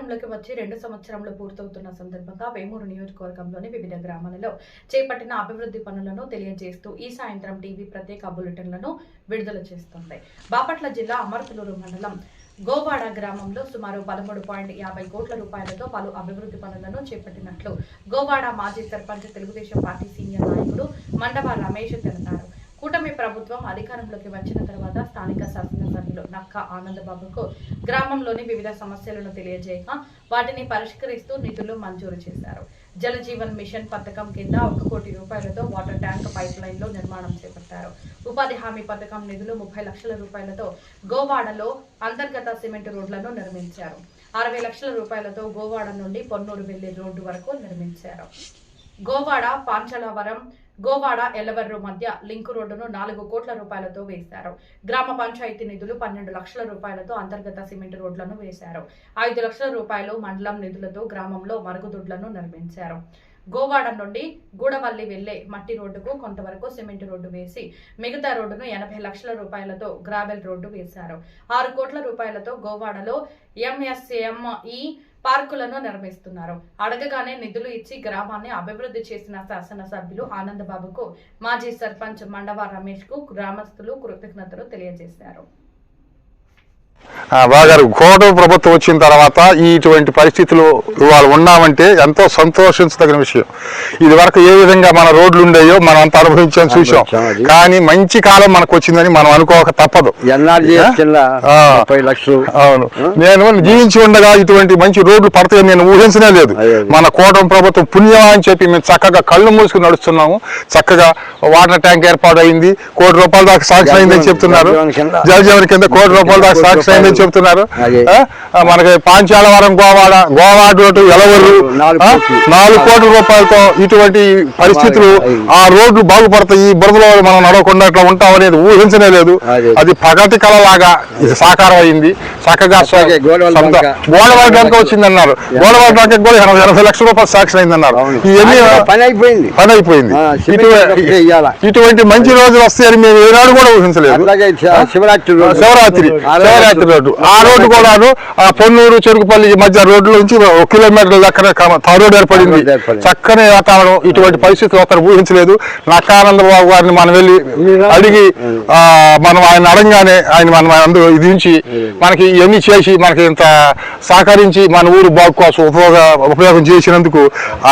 అధికారంలోకి వచ్చి 2 సంవత్సరాలు పూర్తవుతున్న సందర్భంగా వేమూరు నియోజకవర్గంలోని వివిధ గ్రామాలలో చేపట్టిన అభివృద్ధి పనులను తెలియజేస్తూ ఈ సాయంత్రం టీవీ ప్రత్యేక బులెటిన్లను విడుదల చేస్తుంది. బాపట్ల జిల్లా అమర్తులూరు మండలం గోవాడ గ్రామంలో సుమారు 13.50 కోట్ల రూపాయలతో పలు అభివృద్ధి పనులను చేపట్టినట్లు గోవాడ మాజీ సర్పంచ్ తెలుగుదేశం పార్టీ సీనియర్ నాయకుడు మండవ రమేష్ తెలిపారు. కూటమి ప్రభుత్వం అధికారంలోకి వచ్చిన తర్వాత స్థానిక శాసనసభ్యులు నక్క ఆనందబాబుకు గ్రామంలోని వివిధ సమస్యలను తెలియజేయగా వాటిని పరిష్కరిస్తూ నిధులు మంజూరు చేశారు. జల జీవన్ మిషన్ పథకం కింద 1 కోటి రూపాయలతో వాటర్ ట్యాంక్ పైప్ లైన్ లో నిర్మాణం చేపట్టారు. ఉపాధి హామీ పథకం నిధులు 30 లక్షల రూపాయలతో గోవాడలో అంతర్గత సిమెంట్ రోడ్లను నిర్మించారు. 60 లక్షల రూపాయలతో గోవాడ నుండి పొన్నూరు వెళ్లే రోడ్డు వరకు నిర్మించారు. గోవాడ పాంచలవరం గోవాడ ఎల్లవర్రు మధ్య లింకు రోడ్డును 4 కోట్ల రూపాయలతో వేశారు. గ్రామ పంచాయతీ నిధులు 12 లక్షల రూపాయలతో అంతర్గత సిమెంట్ రోడ్లను వేశారు. 5 లక్షల రూపాయలు మండలం నిధులతో గ్రామంలో మరుగుదొడ్లను నిర్మించారు. గోవాడ నుండి గూడవల్లి వెళ్లే మట్టి రోడ్డుకు కొంతవరకు సిమెంట్ రోడ్డు వేసి మిగతా రోడ్డును 80 లక్షల రూపాయలతో గ్రావెల్ రోడ్డు వేశారు. 6 కోట్ల రూపాయలతో గోవాడలో ఎంఎస్ఎంఈ పార్కులను నిర్మిస్తున్నారు. అడగగానే నిధులు ఇచ్చి గ్రామాన్ని అభివృద్ధి చేసిన శాసనసభ్యులు ఆనందబాబుకు మాజీ సర్పంచ్ మండవ రమేష్ కు గ్రామస్తులు కృతజ్ఞతలు తెలియజేశారు. బాగారు కూటమి ప్రభుత్వం వచ్చిన తర్వాత ఇటువంటి పరిస్థితులు ఇవాళ ఉన్నామంటే ఎంతో సంతోషించదగిన విషయం. ఇది వరకు ఏ విధంగా మన రోడ్లు ఉండేయో మనం అంత అనుభవించాం చూసాం. కానీ మంచి కాలం మనకు వచ్చిందని మనం అనుకోక తప్పదు. అవును, నేను జీవించి ఉండగా ఇటువంటి మంచి రోడ్లు పడతాయని నేను ఊహించనే లేదు. మన కూటమి ప్రభుత్వం పుణ్యం అని చెప్పి మేము చక్కగా కళ్ళు మూసుకుని నడుస్తున్నాము. చక్కగా వాటర్ ట్యాంక్ ఏర్పాటు అయింది. 1 కోటి రూపాయల దాకా సాక్షి అయిందని చెప్తున్నారు. జలజీవన్ కింద 1 కోటి రూపాయల దాకా సాక్షి అయిందని చెప్తున్నారు. మనకి పాంచాలవరం గోవాడ ఎలవర్రు 4 కోట్ల రూపాయలతో ఇటువంటి పరిస్థితులు ఆ రోడ్లు బాగుపడతాయి. బురదలో మనం నడవకుండా అట్లా ఉంటాం అనేది ఊహించనే లేదు. అది ప్రగతి కళలాగా సాకారం అయింది. చక్కగా గోడవాడ డంక వచ్చిందన్నారు. గోడవాడ డంక కూడా 80 లక్షల రూపాయలు సాక్షి అయిందన్నారు. ఇవన్నీ పని అయిపోయింది. ఇటువంటి మంచి రోజులు వస్తాయని మేము ఏనాడు కూడా ఊహించలేదు. శివరాత్రి రోడ్డు, ఆ రోడ్డు కూడా పొన్నూరు చెరుకుపల్లి మధ్య రోడ్డు నుంచి 1 కిలోమీటర్ల దగ్గర తార్ రోడ్డు ఏర్పడింది. చక్కని వాతావరణం. ఇటువంటి పరిస్థితులు అతను ఊహించలేదు. నక్కానందబాబు గారిని మనం వెళ్ళి అడిగి మనం ఆయన అడగానే ఆయన మనం అందరూ ఇది నుంచి మనకి ఇవన్నీ చేసి మనకి ఇంత సహకరించి మన ఊరు బాగు కోసం ఉపయోగం చేసినందుకు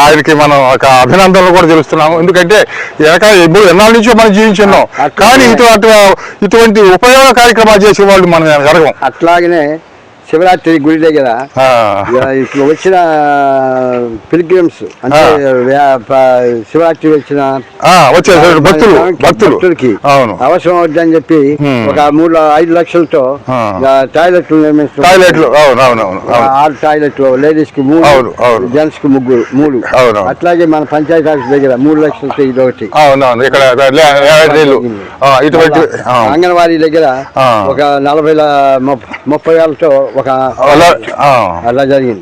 ఆయనకి మనం ఒక అభినందనలు కూడా తెలుస్తున్నాము. ఎందుకంటే ఎన్నాళ్ళ నుంచో మనం జీవించున్నాం. కానీ ఇటువంటి ఉపయోగ కార్యక్రమాలు చేసే వాళ్ళు మనం జరగం. అట్లాగనే శివరాత్రి గుడి దగ్గర ఇప్పుడు వచ్చిన పిల్గ్రిమ్స్ అంటే శివరాత్రి వచ్చిన భక్తులకి అవసరం అవుతుందని చెప్పి ఒక 5 లక్షలతో టాయిలెట్లు నిర్మిస్తున్నారు. 6 టాయిలెట్లు, లేడీస్ కి 3, జెంట్స్ కి 3. అట్లాగే మన పంచాయతీ ఆఫీస్ దగ్గర 3 లక్షలతో ఇదొకటి. అంగన్వాడీ దగ్గర ఒక 30 వేలతో ఒక అలా జరిగింది.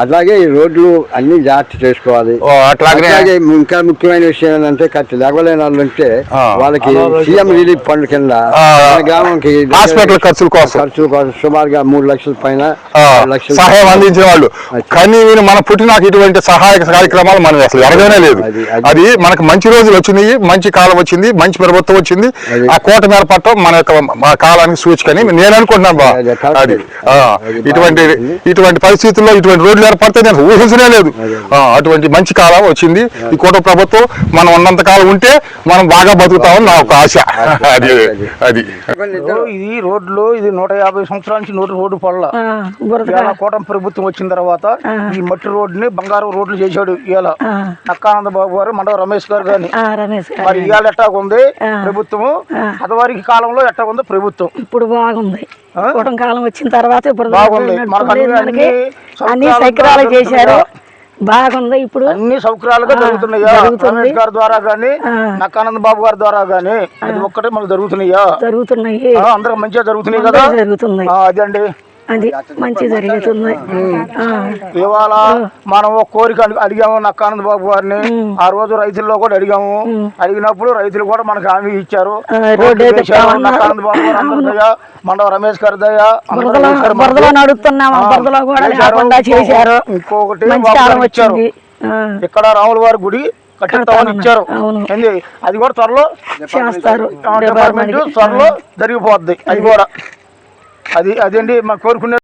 అట్లాగే ఈ రోడ్లు అన్ని జాగ్రత్త చేసుకోవాలి. అట్లాగే ఇంకా ముఖ్యమైన విషయం ఏంటంటే లేవలేని వాళ్ళు ఉంటే వాళ్ళకి సీఎం రిలీఫ్ ఫండ్ కింద గ్రామంకి హాస్పిటల్ ఖర్చుల కోసం సుమారుగా 3 లక్షల పైన సహాయం అందించిన వాళ్ళు. కానీ మన పుట్టినాక ఇటువంటి సహాయక కార్యక్రమాలు మనం అసలు ఎరగనే లేదు. అది మనకు మంచి రోజులు వచ్చినాయి, మంచి కాలం వచ్చింది, మంచి ప్రభుత్వం వచ్చింది. ఆ కోట మీద పట్టం మన యొక్క కాలానికి సూచికని నేను అనుకుంటున్నాను. అది ఇటువంటి పరిస్థితుల్లో ఇటువంటి రోడ్లు ఏర్పడితే నేను ఊహించనే లేదు. అటువంటి మంచి కాలం వచ్చింది ఈ కూటమి ప్రభుత్వం. మనం ఉన్నంత కాలం ఉంటే మనం బాగా బతుకుతామని నా ఒక ఆశ. అది ఇది రోడ్లు ఇది 150 సంవత్సరాల నుంచి రోడ్డు పడల. కూటమి ప్రభుత్వం వచ్చిన తర్వాత ఈ మట్టి రోడ్డుని బంగారు రోడ్లు చేశాడు. ఇవాళ నక్కానంద బాబు గారు, మండవ రమేష్ గారు గాని. మరి ఇవాళ ఎట్టాగుంది ప్రభుత్వము? అదివారికి కాలంలో ఎట్టాగుంది ప్రభుత్వం? ఇప్పుడు బాగుంది. కూటమి కాలం వచ్చిన తర్వాత ఇప్పుడు అన్ని సౌకర్యాలు చేశారు. బాగుంది. ఇప్పుడు అన్ని సౌకర్యాలుగా జరుగుతున్నాయా? రమేష్ గారి ద్వారా గానీ, నక్కానంద బాబు గారి ద్వారా గానీ అది ఒక్కటే మనకు జరుగుతున్నాయా? జరుగుతున్నాయి. అందరూ మంచిగా జరుగుతున్నాయి కదా? జరుగుతున్నాయి. అదండి, అది మంచి జరుగుతుంది. ఇవాళ మనం ఒక కోరిక అడిగాము నక్కానంద బాబు గారిని. ఆ రోజు రైతుల్లో కూడా అడిగాము. అడిగినప్పుడు రైతులు కూడా మనకు హామీ ఇచ్చారు. నక్కానంద బాబు గారు అందరూ మండవ రమేష్ గారి దయ బురదలో నడుస్తున్నాం బురదలో కూడా లేకుండా చేశారు. ఇంకొకటి మంచి కాలం ఇచ్చారు వచ్చింది. ఇక్కడ రాముల వారి గుడి కట్టిస్తామని ఇచ్చారు. అది కూడా త్వరలో చేస్తారు. త్వరలో జరిగిపోద్ది. అది కూడా అదండి మనం కోరుకునే